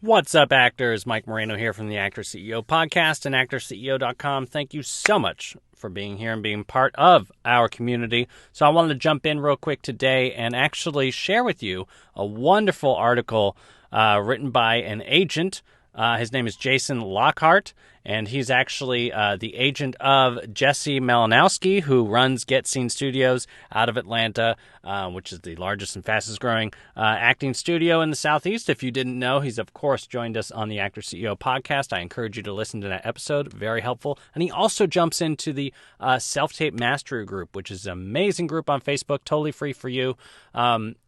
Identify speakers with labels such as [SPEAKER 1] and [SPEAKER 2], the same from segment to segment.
[SPEAKER 1] What's up, actors? Mike Moreno here from the ActorCEO podcast and ActorCEO.com. Thank you so much for being here and being part of our community. So I wanted to jump in real quick today and actually share with you a wonderful article written by an agent. His name is Jason Lockhart, and he's actually the agent of Jesse Malinowski, who runs Get Seen Studios out of Atlanta, which is the largest and fastest growing acting studio in the Southeast. If you didn't know, he's, of course, joined us on the Actor CEO podcast. I encourage you to listen to that episode. Very helpful. And he also jumps into the Self-Tape Mastery Group, which is an amazing group on Facebook, totally free for you.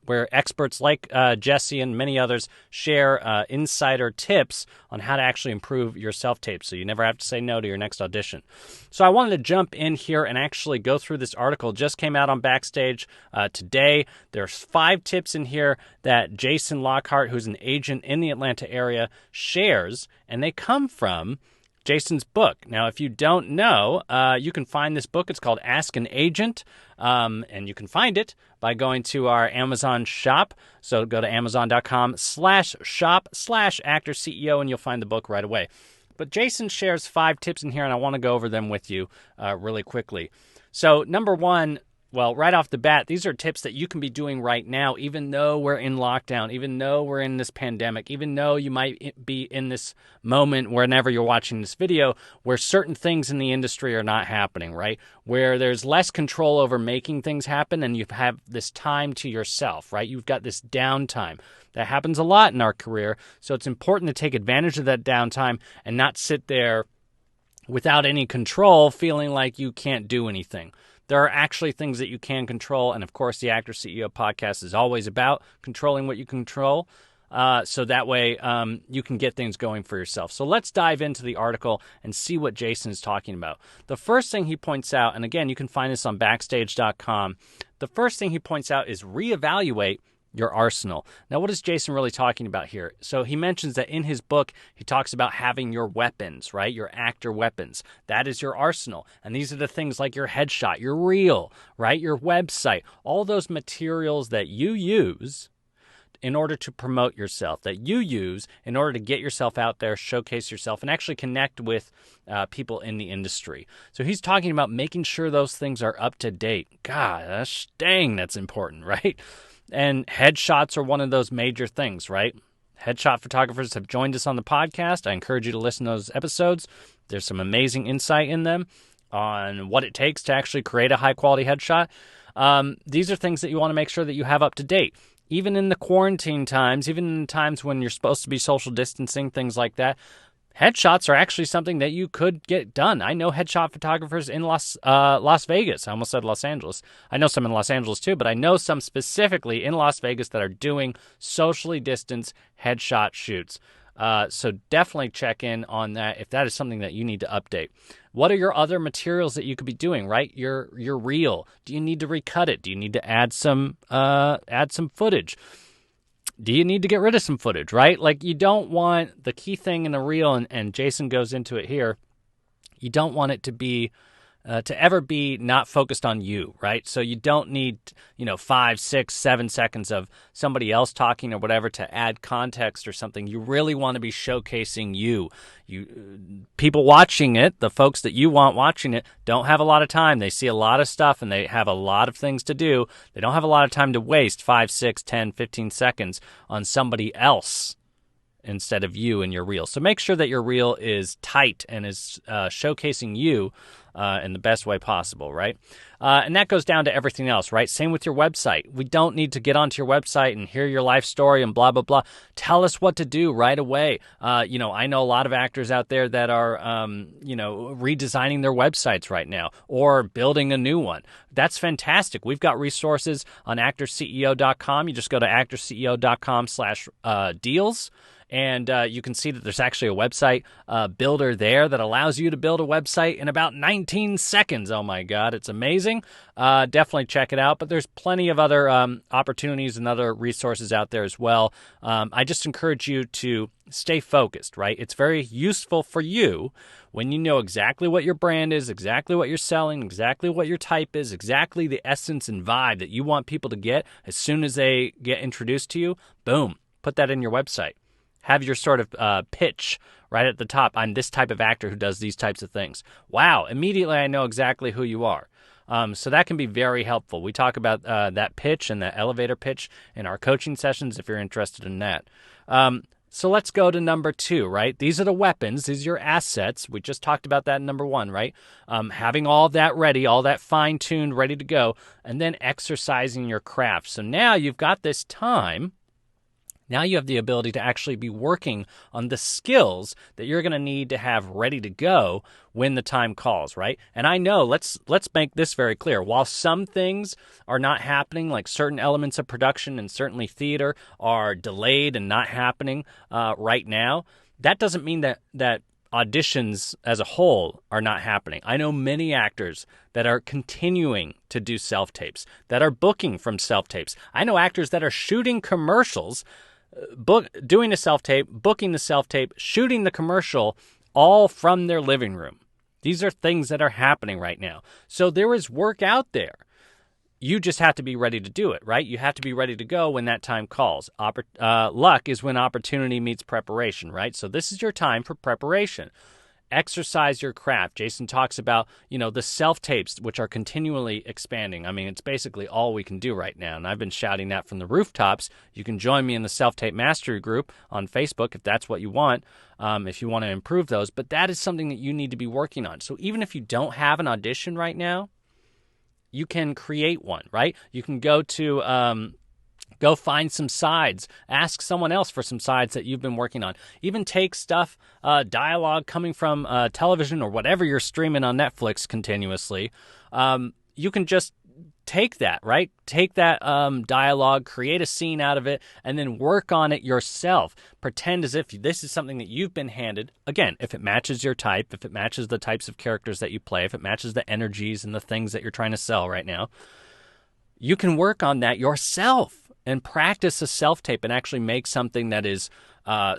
[SPEAKER 1] Where experts like Jesse and many others share insider tips on how to actually improve your self-tape so you never have to say no to your next audition. So I wanted to jump in here and actually go through this article. Just came out on Backstage today. There's 5 tips in here that Jason Lockhart, who's an agent in the Atlanta area, shares, and they come from Jason's book. Now, if you don't know, you can find this book. It's called Ask an Agent, and you can find it by going to our Amazon shop. So go to amazon.com/shop/ActorCEO, and you'll find the book right away. But Jason shares 5 tips in here, and I want to go over them with you really quickly. So number 1, well, right off the bat, these are tips that you can be doing right now, even though we're in lockdown, even though we're in this pandemic, even though you might be in this moment whenever you're watching this video where certain things in the industry are not happening, right? Where there's less control over making things happen and you have this time to yourself, right? You've got this downtime. That happens a lot in our career, so it's important to take advantage of that downtime and not sit there without any control feeling like you can't do anything. There are actually things that you can control, and of course the Actor CEO podcast is always about controlling what you control, so that way you can get things going for yourself. So let's dive into the article and see what Jason is talking about. The first thing he points out, and again, you can find this on Backstage.com, the first thing he points out is reevaluate your arsenal. Now, what is Jason really talking about here? So he mentions that in his book, he talks about having your weapons, right? Your actor weapons. That is your arsenal. And these are the things like your headshot, your reel, right? Your website, all those materials that you use in order to promote yourself, that you use in order to get yourself out there, showcase yourself, and actually connect with people in the industry. So he's talking about making sure those things are up to date. Gosh, dang, that's important, right? And headshots are one of those major things, right? Headshot photographers have joined us on the podcast. I encourage you to listen to those episodes. There's some amazing insight in them on what it takes to actually create a high-quality headshot. These are things that you want to make sure that you have up to date. Even in the quarantine times, even in times when you're supposed to be social distancing, things like that, headshots are actually something that you could get done. I know headshot photographers in Las Vegas. I almost said Los Angeles. I know some in Los Angeles too, but I know some specifically in Las Vegas that are doing socially distanced headshot shoots. So definitely check in on that if that is something that you need to update. What are your other materials that you could be doing, right? Your reel. Do you need to recut it? Do you need to add some footage? Do you need to get rid of some footage, right? Like, you don't want the key thing in the reel, and Jason goes into it here, you don't want it to be to ever be not focused on you, right? So you don't need 5, 6, 7 seconds of somebody else talking or whatever to add context or something. You really want to be showcasing you. People watching it, the folks that you want watching it, don't have a lot of time. They see a lot of stuff and they have a lot of things to do. They don't have a lot of time to waste 5, 6, 10, 15 seconds on somebody else instead of you and your reel. So make sure that your reel is tight and is showcasing you in the best way possible, right? And that goes down to everything else, right? Same with your website. We don't need to get onto your website and hear your life story and blah, blah, blah. Tell us what to do right away. I know a lot of actors out there that are, redesigning their websites right now or building a new one. That's fantastic. We've got resources on ActorCEO.com. You just go to ActorCEO.com/deals. And you can see that there's actually a website builder there that allows you to build a website in about 19 seconds. Oh, my God. It's amazing. Definitely check it out. But there's plenty of other opportunities and other resources out there as well. I just encourage you to stay focused, right? It's very useful for you when you know exactly what your brand is, exactly what you're selling, exactly what your type is, exactly the essence and vibe that you want people to get as soon as they get introduced to you. Boom. Put that in your website. Have your sort of pitch right at the top. I'm this type of actor who does these types of things. Wow, immediately I know exactly who you are. So that can be very helpful. We talk about that pitch and that elevator pitch in our coaching sessions if you're interested in that. So let's go to number 2, right? These are the weapons. These are your assets. We just talked about that in number 1, right? Having all that ready, all that fine-tuned, ready to go, and then exercising your craft. So now you've got this time. Now you have the ability to actually be working on the skills that you're going to need to have ready to go when the time calls, right? And I know, let's make this very clear. While some things are not happening, like certain elements of production and certainly theater are delayed and not happening right now, that doesn't mean that auditions as a whole are not happening. I know many actors that are continuing to do self-tapes, that are booking from self-tapes. I know actors that are shooting commercials, doing a self-tape, booking the self-tape, shooting the commercial, all from their living room. These are things that are happening right now. So there is work out there. You just have to be ready to do it, right? You have to be ready to go when that time calls. Luck is when opportunity meets preparation, right? So this is your time for preparation. Exercise your craft. Jason talks about, the self-tapes, which are continually expanding. I mean, it's basically all we can do right now. And I've been shouting that from the rooftops. You can join me in the self-tape mastery group on Facebook if that's what you want, if you want to improve those. But that is something that you need to be working on. So even if you don't have an audition right now, you can create one, right? You can go to go find some sides. Ask someone else for some sides that you've been working on. Even take stuff, dialogue coming from television or whatever you're streaming on Netflix continuously. You can just take that, right? Take that dialogue, create a scene out of it, and then work on it yourself. Pretend as if this is something that you've been handed. Again, if it matches your type, if it matches the types of characters that you play, if it matches the energies and the things that you're trying to sell right now, you can work on that yourself and practice a self-tape and actually make something that is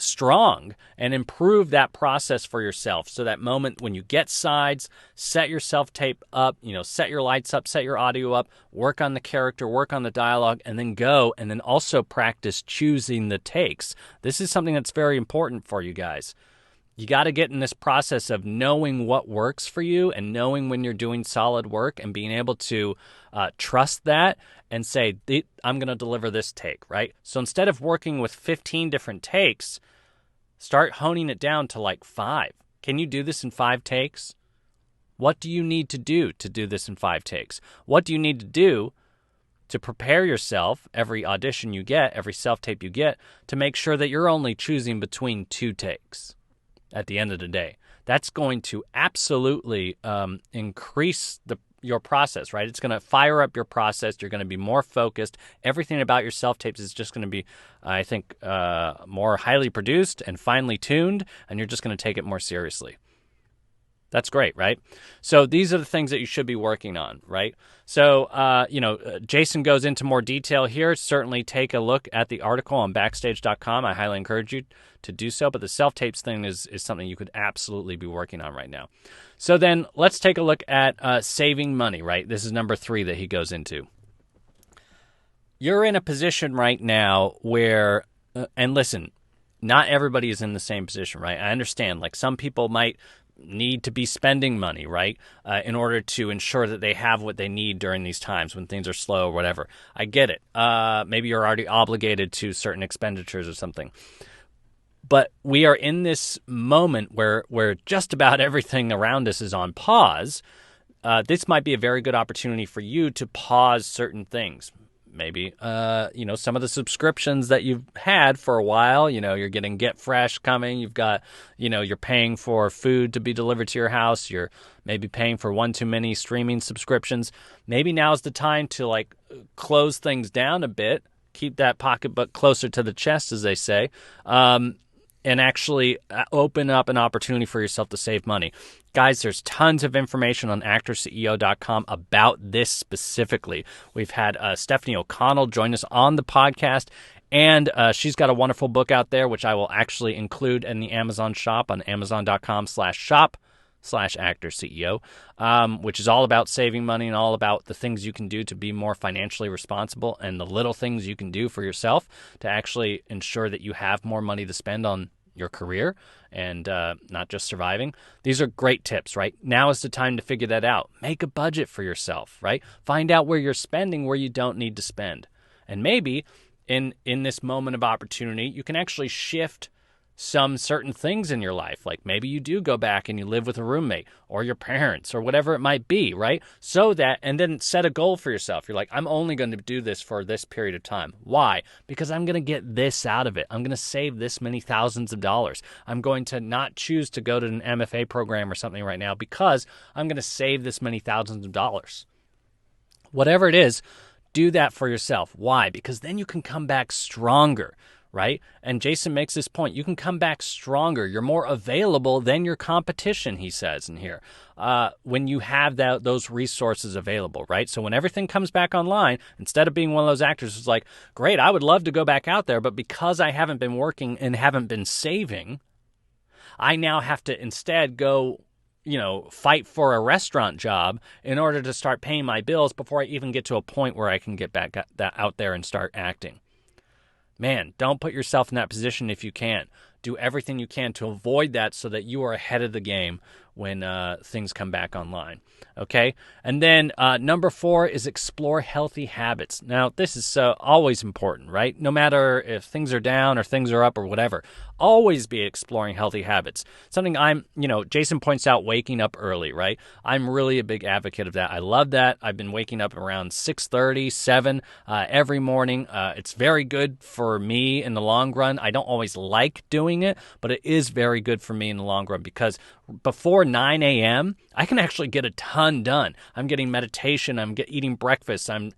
[SPEAKER 1] strong and improve that process for yourself. So that moment when you get sides, set your self-tape up, set your lights up, set your audio up, work on the character, work on the dialogue, and then go and then also practice choosing the takes. This is something that's very important for you guys. You got to get in this process of knowing what works for you and knowing when you're doing solid work and being able to trust that and say, I'm going to deliver this take, right? So instead of working with 15 different takes, start honing it down to like 5. Can you do this in 5 takes? What do you need to do this in 5 takes? What do you need to do to prepare yourself every audition you get, every self-tape you get, to make sure that you're only choosing between 2 takes? At the end of the day, that's going to absolutely increase your process, right? It's going to fire up your process. You're going to be more focused. Everything about your self-tapes is just going to be, I think, more highly produced and finely tuned, and you're just going to take it more seriously. That's great, right? So these are the things that you should be working on, right? So, Jason goes into more detail here. Certainly take a look at the article on Backstage.com. I highly encourage you to do so. But the self-tapes thing is something you could absolutely be working on right now. So then let's take a look at saving money, right? This is number 3 that he goes into. You're in a position right now where, and listen, not everybody is in the same position, right? I understand, like some people might need to be spending money, right, in order to ensure that they have what they need during these times when things are slow or whatever. I get it. Maybe you're already obligated to certain expenditures or something. But we are in this moment where just about everything around us is on pause. This might be a very good opportunity for you to pause certain things. Maybe, some of the subscriptions that you've had for a while, you're getting Get Fresh coming. You've got, you're paying for food to be delivered to your house. You're maybe paying for one too many streaming subscriptions. Maybe now's the time to close things down a bit, keep that pocketbook closer to the chest, as they say, and actually open up an opportunity for yourself to save money. Guys, there's tons of information on ActorCEO.com about this specifically. We've had Stephanie O'Connell join us on the podcast, and she's got a wonderful book out there, which I will actually include in the Amazon shop on Amazon.com/shop. untitled.chapter/ActorCEO, which is all about saving money and all about the things you can do to be more financially responsible and the little things you can do for yourself to actually ensure that you have more money to spend on your career and not just surviving. These are great tips, right? Now is the time to figure that out. Make a budget for yourself, right? Find out where you're spending where you don't need to spend. And maybe in this moment of opportunity, you can actually shift some certain things in your life. Like maybe you do go back and you live with a roommate or your parents or whatever it might be, right? So that, and then set a goal for yourself. You're like, I'm only going to do this for this period of time. Why? Because I'm going to get this out of it. I'm going to save this many thousands of dollars. I'm going to not choose to go to an MFA program or something right now because I'm going to save this many thousands of dollars. Whatever it is, do that for yourself. Why? Because then you can come back stronger, right? And Jason makes this point. You can come back stronger. You're more available than your competition, he says in here, when you have those resources available, right? So when everything comes back online, instead of being one of those actors who's like, great, I would love to go back out there, but because I haven't been working and haven't been saving, I now have to instead go fight for a restaurant job in order to start paying my bills before I even get to a point where I can get back out there and start acting. Man, don't put yourself in that position if you can't. Do everything you can to avoid that so that you are ahead of the game when things come back online. Okay? And then number 4 is explore healthy habits. Now, this is always important, right? No matter if things are down or things are up or whatever, always be exploring healthy habits. Something Jason points out, waking up early, right? I'm really a big advocate of that. I love that. I've been waking up around 6:30, 7 every morning. It's very good for me in the long run. I don't always like doing it, but it is very good for me in the long run because before 9 a.m., I can actually get a ton done. I'm getting meditation. I'm eating breakfast. I'm,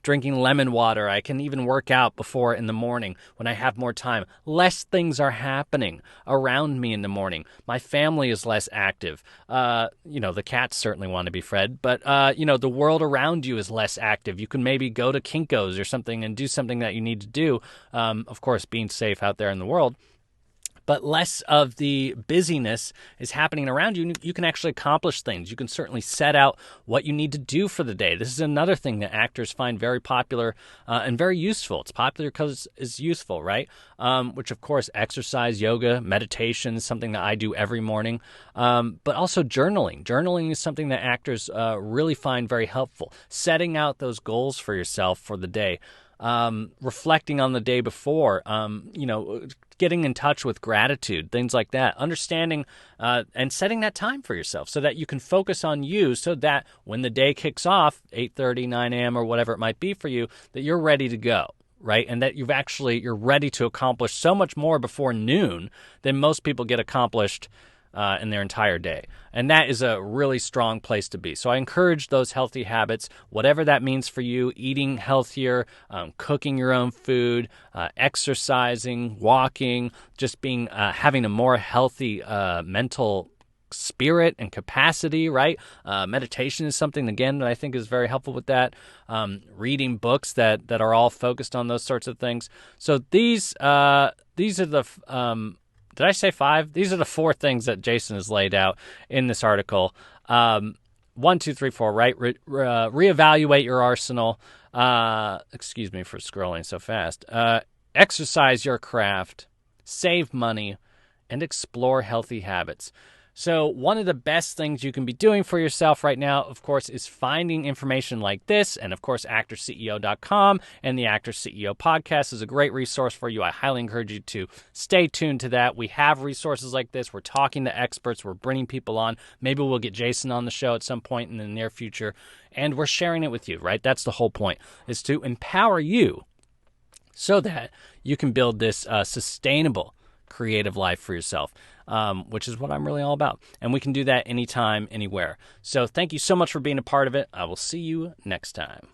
[SPEAKER 1] drinking lemon water. I can even work out before in the morning when I have more time. Less things are happening around me in the morning. My family is less active. The cats certainly want to be fed, but, the world around you is less active. You can maybe go to Kinko's or something and do something that you need to do. Of course, being safe out there in the world. But less of the busyness is happening around you. You can actually accomplish things. You can certainly set out what you need to do for the day. This is another thing that actors find very popular and very useful. It's popular because it's useful, right? Which, of course, exercise, yoga, meditation is something that I do every morning. But also journaling. Journaling is something that actors really find very helpful. Setting out those goals for yourself for the day. Reflecting on the day before, getting in touch with gratitude, things like that, understanding and setting that time for yourself so that you can focus on you so that when the day kicks off, 8:30, 9 a.m. or whatever it might be for you, that you're ready to go, right? And that you're ready to accomplish so much more before noon than most people get accomplished in their entire day. And that is a really strong place to be. So I encourage those healthy habits, whatever that means for you, eating healthier, cooking your own food, exercising, walking, just being having a more healthy mental spirit and capacity, right? Meditation is something, again, that I think is very helpful with that. Reading books that are all focused on those sorts of things. So these are the... did I say 5? These are the 4 things that Jason has laid out in this article. 1, 2, 3, 4, right? Reevaluate your arsenal. Excuse me for scrolling so fast. Exercise your craft, save money, and explore healthy habits. So one of the best things you can be doing for yourself right now, of course, is finding information like this. And, of course, ActorCEO.com and the ActorCEO podcast is a great resource for you. I highly encourage you to stay tuned to that. We have resources like this. We're talking to experts. We're bringing people on. Maybe we'll get Jason on the show at some point in the near future. And we're sharing it with you, right? That's the whole point, is to empower you so that you can build this sustainable creative life for yourself, which is what I'm really all about. And we can do that anytime, anywhere. So thank you so much for being a part of it. I will see you next time.